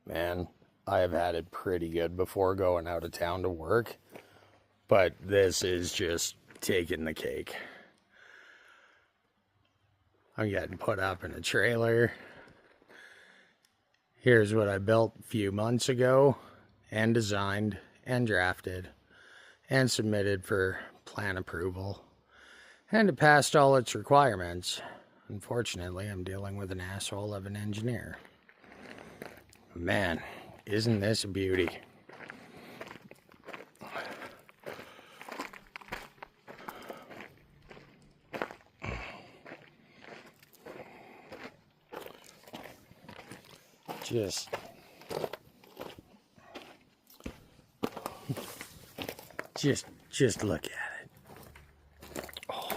Man, I have had it pretty good before going out of town to work, but this is just taking the cake. I'm getting put up in a trailer. Here's what I built a few months ago, and designed, and drafted, and submitted for plan approval. And it passed all its requirements. Unfortunately, I'm dealing with an asshole of an engineer. Man, isn't this a beauty? Just look at it. Oh.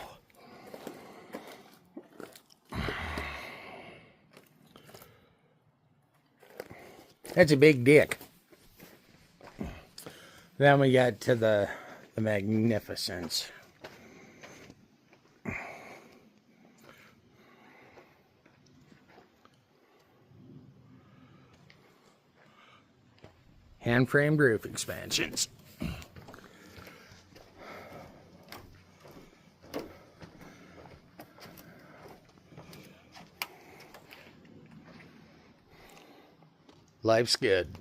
That's a big dick. Then we got to the magnificence. Hand-framed roof expansions. Life's good.